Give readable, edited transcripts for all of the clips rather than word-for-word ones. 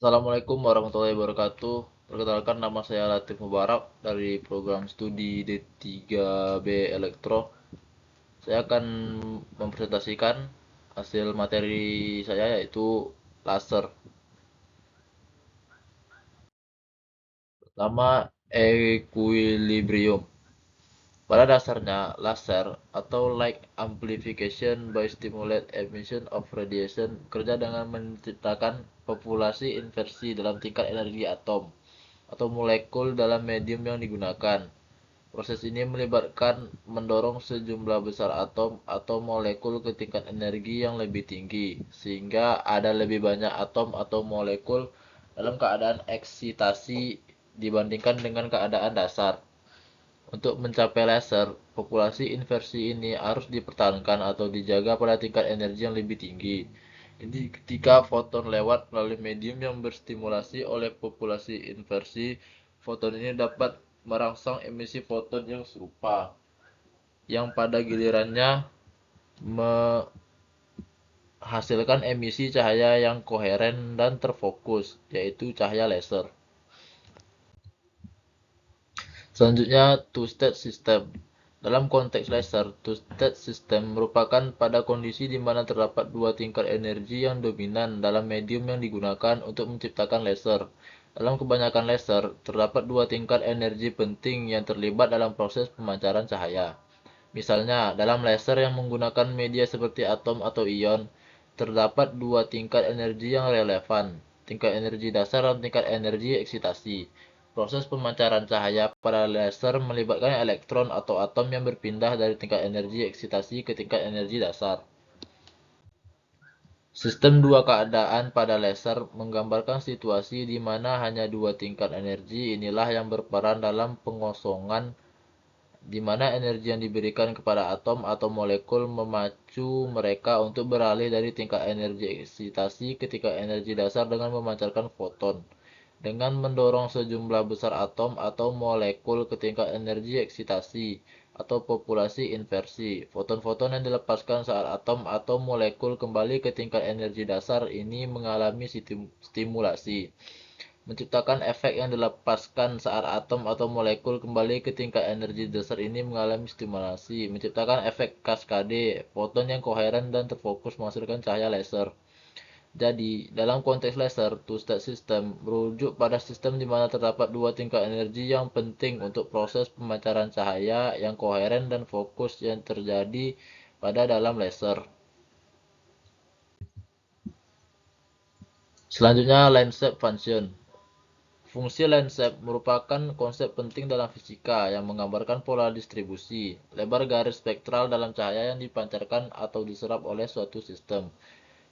Assalamualaikum warahmatullahi wabarakatuh. Perkenalkan, nama saya Latif Mubarak dari program studi D3B Elektro. Saya akan mempresentasikan hasil materi saya, yaitu laser. Pertama, equilibrium. Pada dasarnya, laser atau light amplification by stimulate emission of radiation bekerja dengan menciptakan populasi inversi dalam tingkat energi atom atau molekul dalam medium yang digunakan. Proses ini melibatkan mendorong sejumlah besar atom atau molekul ke tingkat energi yang lebih tinggi, sehingga ada lebih banyak atom atau molekul dalam keadaan eksitasi dibandingkan dengan keadaan dasar. Untuk mencapai laser, populasi inversi ini harus dipertahankan atau dijaga pada tingkat energi yang lebih tinggi. Jadi ketika foton lewat melalui medium yang berstimulasi oleh populasi inversi, foton ini dapat merangsang emisi foton yang serupa, yang pada gilirannya menghasilkan emisi cahaya yang koheren dan terfokus, yaitu cahaya laser. Selanjutnya, two-state system. Dalam konteks laser, two-state system merupakan pada kondisi di mana terdapat dua tingkat energi yang dominan dalam medium yang digunakan untuk menciptakan laser. Dalam kebanyakan laser, terdapat dua tingkat energi penting yang terlibat dalam proses pemancaran cahaya. Misalnya, dalam laser yang menggunakan media seperti atom atau ion, terdapat dua tingkat energi yang relevan, tingkat energi dasar dan tingkat energi eksitasi. Proses pemancaran cahaya pada laser melibatkan elektron atau atom yang berpindah dari tingkat energi eksitasi ke tingkat energi dasar. Sistem dua keadaan pada laser menggambarkan situasi di mana hanya dua tingkat energi inilah yang berperan dalam pengosongan, di mana energi yang diberikan kepada atom atau molekul memacu mereka untuk beralih dari tingkat energi eksitasi ke tingkat energi dasar dengan memancarkan foton. Dengan mendorong sejumlah besar atom atau molekul ke tingkat energi eksitasi atau populasi inversi, foton-foton yang dilepaskan saat atom atau molekul kembali ke tingkat energi dasar ini mengalami stimulasi, menciptakan efek yang dilepaskan saat atom atau molekul kembali ke tingkat energi dasar ini mengalami stimulasi, menciptakan efek kaskade, foton yang koheren dan terfokus menghasilkan cahaya laser. Jadi, dalam konteks laser, two-state system merujuk pada sistem di mana terdapat dua tingkat energi yang penting untuk proses pemancaran cahaya yang koheren dan fokus yang terjadi pada dalam laser. Selanjutnya, landscape function. Fungsi landscape merupakan konsep penting dalam fisika yang menggambarkan pola distribusi, lebar garis spektral dalam cahaya yang dipancarkan atau diserap oleh suatu sistem.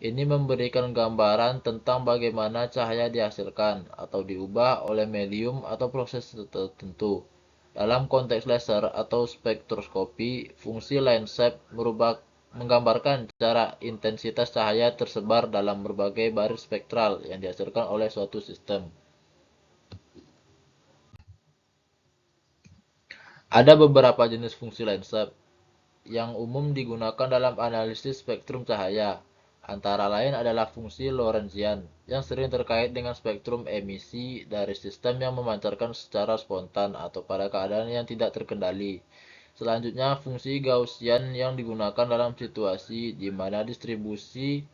Ini memberikan gambaran tentang bagaimana cahaya dihasilkan atau diubah oleh medium atau proses tertentu. Dalam konteks laser atau spektroskopi, fungsi landscape menggambarkan cara intensitas cahaya tersebar dalam berbagai baris spektral yang dihasilkan oleh suatu sistem. Ada beberapa jenis fungsi landscape yang umum digunakan dalam analisis spektrum cahaya. Antara lain adalah fungsi Lorentzian, yang sering terkait dengan spektrum emisi dari sistem yang memancarkan secara spontan atau pada keadaan yang tidak terkendali. Selanjutnya, fungsi Gaussian yang digunakan dalam situasi di mana distribusi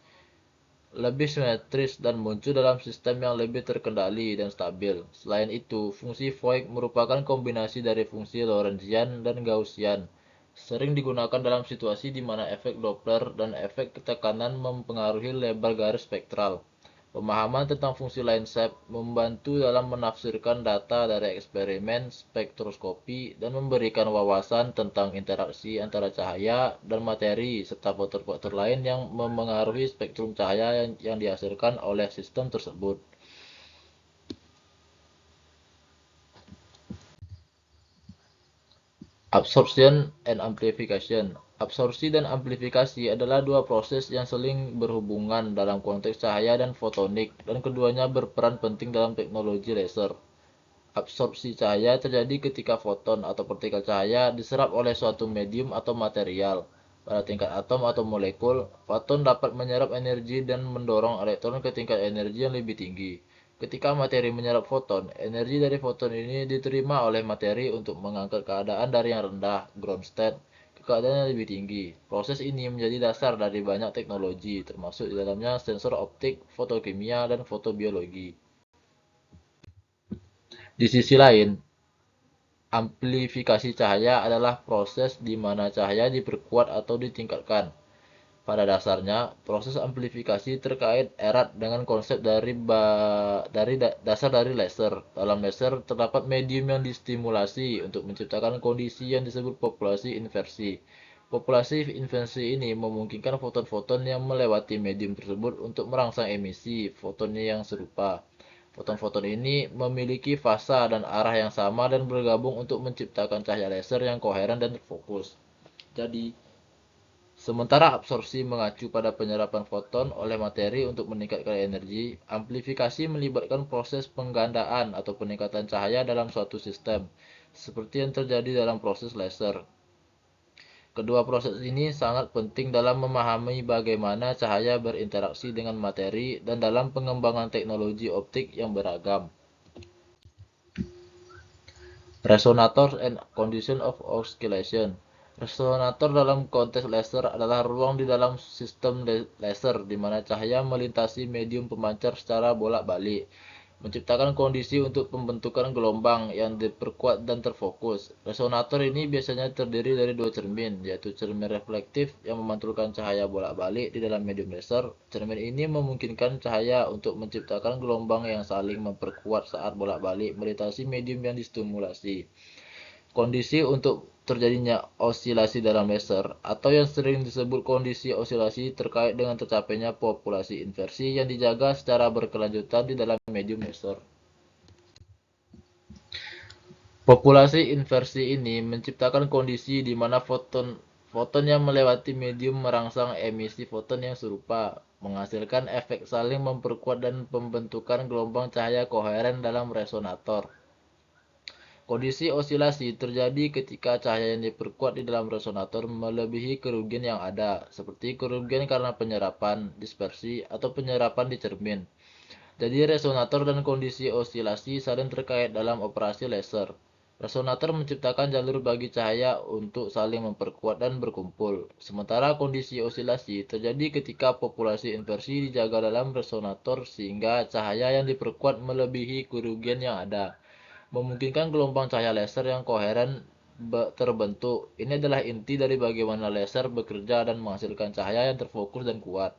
lebih simetris dan muncul dalam sistem yang lebih terkendali dan stabil. Selain itu, fungsi Voigt merupakan kombinasi dari fungsi Lorentzian dan Gaussian. Sering digunakan dalam situasi di mana efek Doppler dan efek tekanan mempengaruhi lebar garis spektral. Pemahaman tentang fungsi landscape membantu dalam menafsirkan data dari eksperimen spektroskopi dan memberikan wawasan tentang interaksi antara cahaya dan materi serta faktor-faktor lain yang memengaruhi spektrum cahaya yang dihasilkan oleh sistem tersebut. Absorption and amplification. Absorpsi dan amplifikasi adalah dua proses yang saling berhubungan dalam konteks cahaya dan fotonik, dan keduanya berperan penting dalam teknologi laser. Absorpsi cahaya terjadi ketika foton atau partikel cahaya diserap oleh suatu medium atau material. Pada tingkat atom atau molekul, foton dapat menyerap energi dan mendorong elektron ke tingkat energi yang lebih tinggi. Ketika materi menyerap foton, energi dari foton ini diterima oleh materi untuk mengangkat keadaan dari yang rendah, ground state, ke keadaan yang lebih tinggi. Proses ini menjadi dasar dari banyak teknologi, termasuk di dalamnya sensor optik, fotokimia, dan fotobiologi. Di sisi lain, amplifikasi cahaya adalah proses di mana cahaya diperkuat atau ditingkatkan. Pada dasarnya, proses amplifikasi terkait erat dengan konsep dasar dari laser. Dalam laser terdapat medium yang distimulasi untuk menciptakan kondisi yang disebut populasi inversi. Populasi inversi ini memungkinkan foton-foton yang melewati medium tersebut untuk merangsang emisi fotonnya yang serupa. Foton-foton ini memiliki fasa dan arah yang sama dan bergabung untuk menciptakan cahaya laser yang koheren dan terfokus. Jadi, sementara absorpsi mengacu pada penyerapan foton oleh materi untuk meningkatkan energi, amplifikasi melibatkan proses penggandaan atau peningkatan cahaya dalam suatu sistem, seperti yang terjadi dalam proses laser. Kedua proses ini sangat penting dalam memahami bagaimana cahaya berinteraksi dengan materi dan dalam pengembangan teknologi optik yang beragam. Resonator and condition of oscillation. Resonator dalam konteks laser adalah ruang di dalam sistem laser di mana cahaya melintasi medium pemancar secara bolak-balik, menciptakan kondisi untuk pembentukan gelombang yang diperkuat dan terfokus. Resonator ini biasanya terdiri dari dua cermin, yaitu cermin reflektif yang memantulkan cahaya bolak-balik di dalam medium laser. Cermin ini memungkinkan cahaya untuk menciptakan gelombang yang saling memperkuat saat bolak-balik melintasi medium yang distimulasi. Kondisi untuk terjadinya osilasi dalam laser, atau yang sering disebut kondisi osilasi terkait dengan tercapainya populasi inversi yang dijaga secara berkelanjutan di dalam medium laser. Populasi inversi ini menciptakan kondisi di mana foton yang melewati medium merangsang emisi foton yang serupa, menghasilkan efek saling memperkuat dan pembentukan gelombang cahaya koheren dalam resonator. Kondisi osilasi terjadi ketika cahaya yang diperkuat di dalam resonator melebihi kerugian yang ada, seperti kerugian karena penyerapan, dispersi, atau penyerapan di cermin. Jadi resonator dan kondisi osilasi saling terkait dalam operasi laser. Resonator menciptakan jalur bagi cahaya untuk saling memperkuat dan berkumpul. Sementara kondisi osilasi terjadi ketika populasi inversi dijaga dalam resonator sehingga cahaya yang diperkuat melebihi kerugian yang ada, memungkinkan gelombang cahaya laser yang koheren terbentuk. Ini adalah inti dari bagaimana laser bekerja dan menghasilkan cahaya yang terfokus dan kuat.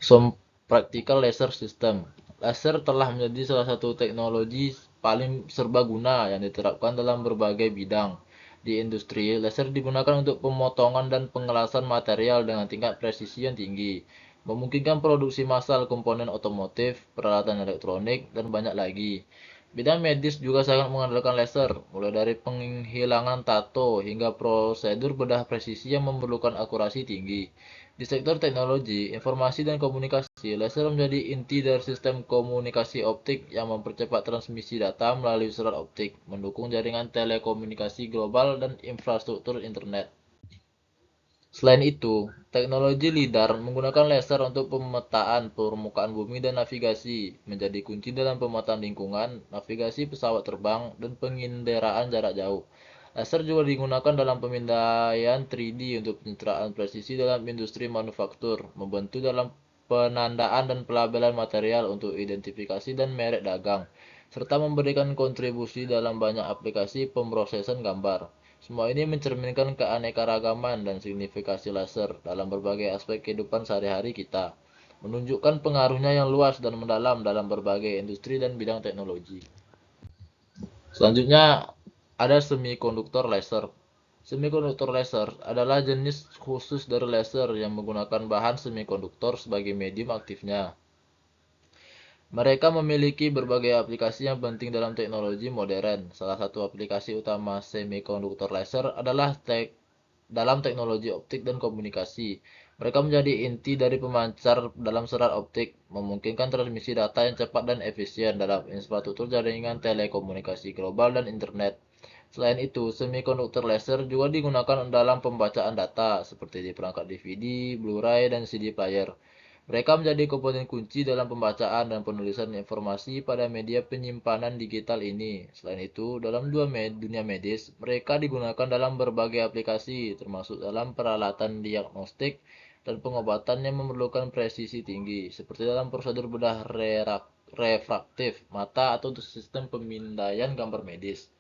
Some practical laser system. Laser telah menjadi salah satu teknologi paling serbaguna yang diterapkan dalam berbagai bidang. Di industri, laser digunakan untuk pemotongan dan pengelasan material dengan tingkat presisi yang tinggi, memungkinkan produksi massal komponen otomotif, peralatan elektronik, dan banyak lagi. Bidang medis juga sangat mengandalkan laser, mulai dari penghilangan tato hingga prosedur bedah presisi yang memerlukan akurasi tinggi. Di sektor teknologi, informasi dan komunikasi, laser menjadi inti dari sistem komunikasi optik yang mempercepat transmisi data melalui serat optik, mendukung jaringan telekomunikasi global dan infrastruktur internet. Selain itu, teknologi LiDAR menggunakan laser untuk pemetaan permukaan bumi dan navigasi, menjadi kunci dalam pemetaan lingkungan, navigasi pesawat terbang, dan penginderaan jarak jauh. Laser juga digunakan dalam pemindaian 3D untuk pencitraan presisi dalam industri manufaktur, membantu dalam penandaan dan pelabelan material untuk identifikasi dan merek dagang, serta memberikan kontribusi dalam banyak aplikasi pemrosesan gambar. Semua ini mencerminkan keanekaragaman dan signifikasi laser dalam berbagai aspek kehidupan sehari-hari kita, menunjukkan pengaruhnya yang luas dan mendalam dalam berbagai industri dan bidang teknologi. Selanjutnya, ada semikonduktor laser. Semikonduktor laser adalah jenis khusus dari laser yang menggunakan bahan semikonduktor sebagai medium aktifnya. Mereka memiliki berbagai aplikasi yang penting dalam teknologi modern. Salah satu aplikasi utama semikonduktor laser adalah dalam teknologi optik dan komunikasi. Mereka menjadi inti dari pemancar dalam serat optik, memungkinkan transmisi data yang cepat dan efisien dalam infrastruktur jaringan telekomunikasi global dan internet. Selain itu, semikonduktor laser juga digunakan dalam pembacaan data, seperti di perangkat DVD, Blu-ray, dan CD player. Mereka menjadi komponen kunci dalam pembacaan dan penulisan informasi pada media penyimpanan digital ini. Selain itu, dalam dunia medis, mereka digunakan dalam berbagai aplikasi, termasuk dalam peralatan diagnostik dan pengobatan yang memerlukan presisi tinggi, seperti dalam prosedur bedah refraktif mata atau untuk sistem pemindaian gambar medis.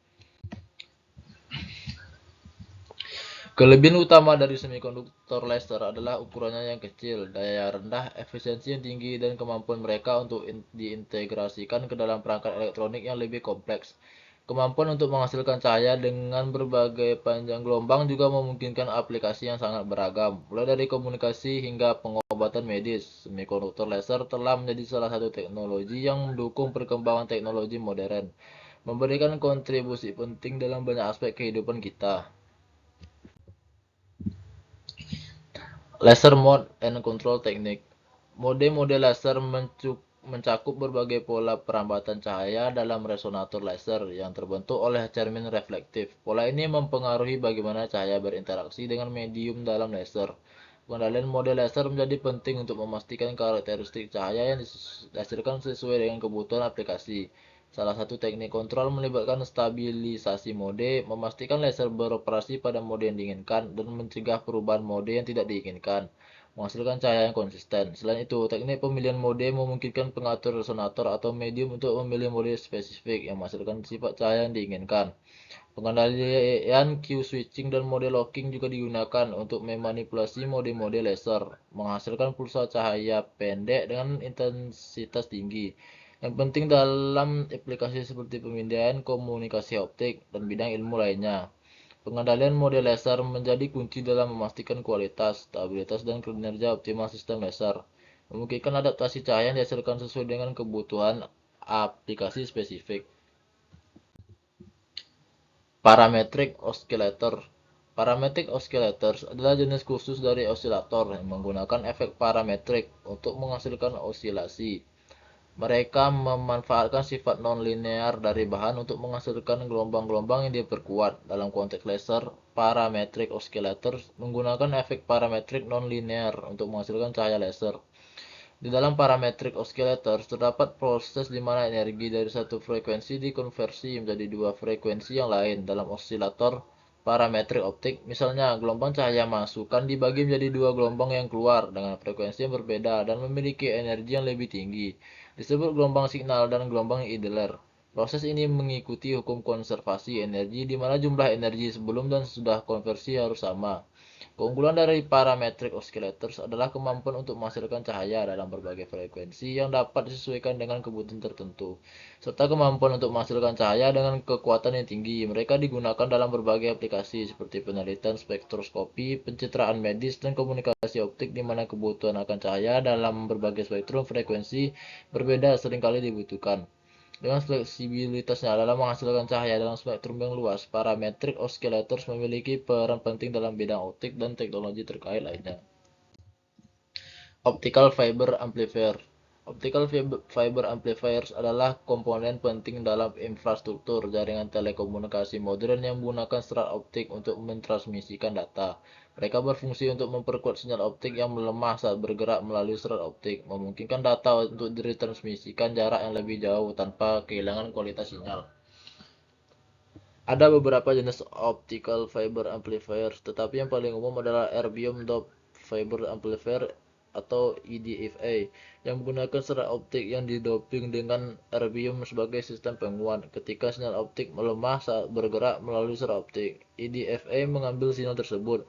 Kelebihan utama dari semikonduktor laser adalah ukurannya yang kecil, daya rendah, efisiensi yang tinggi, dan kemampuan mereka untuk diintegrasikan ke dalam perangkat elektronik yang lebih kompleks. Kemampuan untuk menghasilkan cahaya dengan berbagai panjang gelombang juga memungkinkan aplikasi yang sangat beragam, mulai dari komunikasi hingga pengobatan medis. Semikonduktor laser telah menjadi salah satu teknologi yang mendukung perkembangan teknologi modern, memberikan kontribusi penting dalam banyak aspek kehidupan kita. Laser Mode and Control Technique. Mode-mode laser mencakup berbagai pola perambatan cahaya dalam resonator laser yang terbentuk oleh cermin reflektif. Pola ini mempengaruhi bagaimana cahaya berinteraksi dengan medium dalam laser. Pengendalian mode laser menjadi penting untuk memastikan karakteristik cahaya yang dihasilkan sesuai dengan kebutuhan aplikasi. Salah satu teknik kontrol melibatkan stabilisasi mode, memastikan laser beroperasi pada mode yang diinginkan, dan mencegah perubahan mode yang tidak diinginkan, menghasilkan cahaya yang konsisten. Selain itu, teknik pemilihan mode memungkinkan pengatur resonator atau medium untuk memilih mode spesifik yang menghasilkan sifat cahaya yang diinginkan. Pengendalian Q-switching dan mode locking juga digunakan untuk memanipulasi mode-mode laser, menghasilkan pulsa cahaya pendek dengan intensitas tinggi. Yang penting dalam aplikasi seperti pemindaian, komunikasi optik, dan bidang ilmu lainnya. Pengendalian mode laser menjadi kunci dalam memastikan kualitas, stabilitas, dan kinerja optimal sistem laser. Memungkinkan adaptasi cahaya yang dihasilkan sesuai dengan kebutuhan aplikasi spesifik. Parametric oscillator. Parametric oscillators adalah jenis khusus dari osilator yang menggunakan efek parametrik untuk menghasilkan osilasi. Mereka memanfaatkan sifat non-linear dari bahan untuk menghasilkan gelombang-gelombang yang diperkuat. Dalam konteks laser, parametric oscillators menggunakan efek parametrik non-linear untuk menghasilkan cahaya laser. Di dalam parametric oscillators terdapat proses di mana energi dari satu frekuensi dikonversi menjadi dua frekuensi yang lain. Dalam osilator parametrik optik, misalnya gelombang cahaya masukan dibagi menjadi dua gelombang yang keluar dengan frekuensi yang berbeda dan memiliki energi yang lebih tinggi, disebut gelombang signal dan gelombang Idler. Proses ini mengikuti hukum konservasi energi di mana jumlah energi sebelum dan sesudah konversi harus sama. Keunggulan dari parametric oscillators adalah kemampuan untuk menghasilkan cahaya dalam berbagai frekuensi yang dapat disesuaikan dengan kebutuhan tertentu, serta kemampuan untuk menghasilkan cahaya dengan kekuatan yang tinggi. Mereka digunakan dalam berbagai aplikasi seperti penelitian spektroskopi, pencitraan medis, dan komunikasi optik di mana kebutuhan akan cahaya dalam berbagai spektrum frekuensi berbeda seringkali dibutuhkan. Dengan fleksibilitasnya dalam menghasilkan cahaya dalam spektrum yang luas, parametric oscillators memiliki peran penting dalam bidang optik dan teknologi terkait lainnya. Optical Fiber Amplifier. Optical fiber amplifiers adalah komponen penting dalam infrastruktur jaringan telekomunikasi modern yang menggunakan serat optik untuk mentransmisikan data. Mereka berfungsi untuk memperkuat sinyal optik yang melemah saat bergerak melalui serat optik, memungkinkan data untuk ditransmisikan jarak yang lebih jauh tanpa kehilangan kualitas sinyal. Ada beberapa jenis optical fiber amplifiers, tetapi yang paling umum adalah erbium doped fiber amplifier atau EDFA yang menggunakan serat optik yang didoping dengan erbium sebagai sistem penguat ketika sinyal optik melemah saat bergerak melalui serat optik. EDFA mengambil sinyal tersebut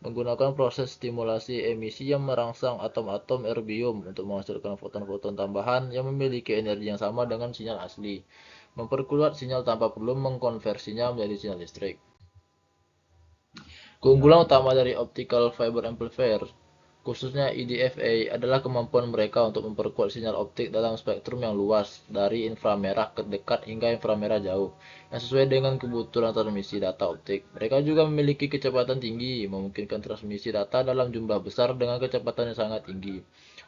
menggunakan proses stimulasi emisi yang merangsang atom-atom erbium untuk menghasilkan foton-foton tambahan yang memiliki energi yang sama dengan sinyal asli, memperkuat sinyal tanpa perlu mengkonversinya menjadi sinyal listrik. Keunggulan utama dari optical fiber amplifier, khususnya EDFA, adalah kemampuan mereka untuk memperkuat sinyal optik dalam spektrum yang luas, dari inframerah ke dekat hingga inframerah jauh, yang sesuai dengan kebutuhan transmisi data optik. Mereka juga memiliki kecepatan tinggi, memungkinkan transmisi data dalam jumlah besar dengan kecepatan yang sangat tinggi.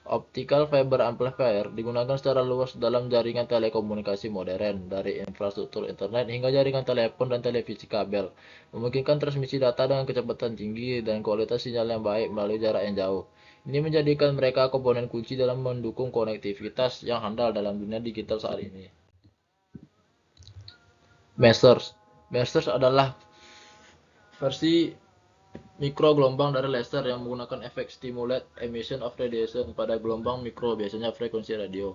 Optical fiber amplifier digunakan secara luas dalam jaringan telekomunikasi modern, dari infrastruktur internet hingga jaringan telepon dan televisi kabel, memungkinkan transmisi data dengan kecepatan tinggi dan kualitas sinyal yang baik melalui jarak yang jauh. Ini menjadikan mereka komponen kunci dalam mendukung konektivitas yang handal dalam dunia digital saat ini. Masers. Masers adalah versi mikro gelombang dari laser yang menggunakan efek stimulate emission of radiation pada gelombang mikro, biasanya frekuensi radio.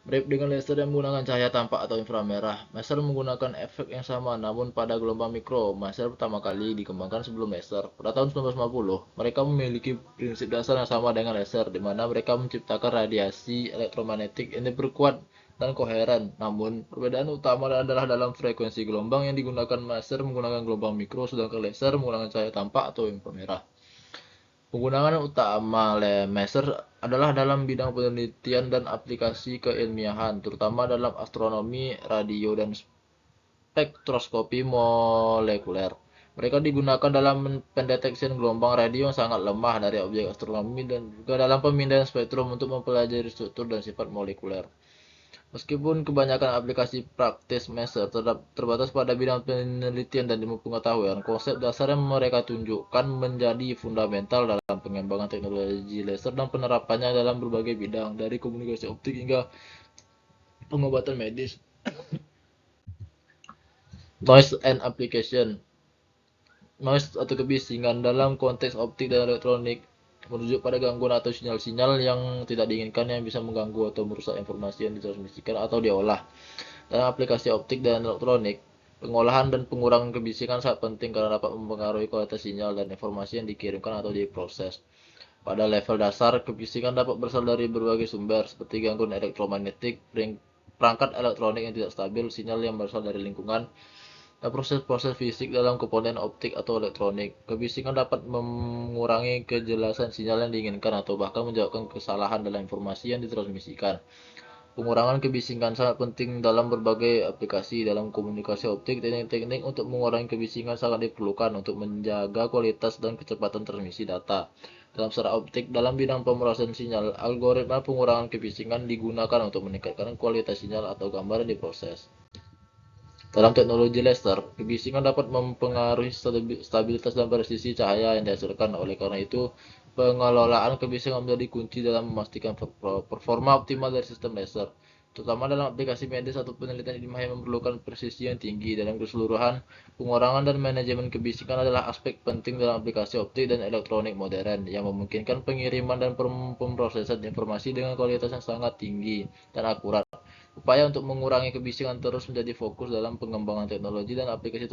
Mirip dengan laser yang menggunakan cahaya tampak atau inframerah, maser menggunakan efek yang sama namun pada gelombang mikro. Maser pertama kali dikembangkan sebelum laser. Pada tahun 1950, mereka memiliki prinsip dasar yang sama dengan laser, di mana mereka menciptakan radiasi elektromagnetik yang diperkuat dan koheren. Namun, perbedaan utama adalah dalam frekuensi gelombang yang digunakan. Maser menggunakan gelombang mikro, sedangkan laser menggunakan cahaya tampak atau inframerah. Penggunaan utama laser adalah dalam bidang penelitian dan aplikasi keilmiahan, terutama dalam astronomi, radio, dan spektroskopi molekuler. Mereka digunakan dalam pendeteksian gelombang radio yang sangat lemah dari objek astronomi dan juga dalam pemindahan spektrum untuk mempelajari struktur dan sifat molekuler. Meskipun kebanyakan aplikasi praktis maser terbatas pada bidang penelitian dan ilmu pengetahuan, konsep dasar yang mereka tunjukkan menjadi fundamental dalam pengembangan teknologi laser dan penerapannya dalam berbagai bidang, dari komunikasi optik hingga pengobatan medis. Noise and application. Noise atau kebisingan dalam konteks optik dan elektronik merujuk pada gangguan atau sinyal-sinyal yang tidak diinginkan yang bisa mengganggu atau merusak informasi yang ditransmisikan atau diolah. Dalam aplikasi optik dan elektronik, pengolahan dan pengurangan kebisingan sangat penting karena dapat mempengaruhi kualitas sinyal dan informasi yang dikirimkan atau diproses. Pada level dasar, kebisingan dapat berasal dari berbagai sumber, seperti gangguan elektromagnetik, perangkat elektronik yang tidak stabil, sinyal yang berasal dari lingkungan, dan proses-proses fisik dalam komponen optik atau elektronik. Kebisingan dapat mengurangi kejelasan sinyal yang diinginkan atau bahkan menyebabkan kesalahan dalam informasi yang ditransmisikan. Pengurangan kebisingan sangat penting dalam berbagai aplikasi dalam komunikasi optik. Teknik-teknik untuk mengurangi kebisingan sangat diperlukan untuk menjaga kualitas dan kecepatan transmisi data. Dalam secara optik, dalam bidang pemrosesan sinyal, algoritma pengurangan kebisingan digunakan untuk meningkatkan kualitas sinyal atau gambar yang diproses. Dalam teknologi laser, kebisingan dapat mempengaruhi stabilitas dan presisi cahaya yang dihasilkan. Oleh karena itu, pengelolaan kebisingan menjadi kunci dalam memastikan performa optimal dari sistem laser, terutama dalam aplikasi medis atau penelitian ilmiah yang memerlukan presisi yang tinggi. Dalam keseluruhan, pengurangan dan manajemen kebisingan adalah aspek penting dalam aplikasi optik dan elektronik modern yang memungkinkan pengiriman dan pemrosesan informasi dengan kualitas yang sangat tinggi dan akurat. Upaya untuk mengurangi kebisingan terus menjadi fokus dalam pengembangan teknologi dan aplikasi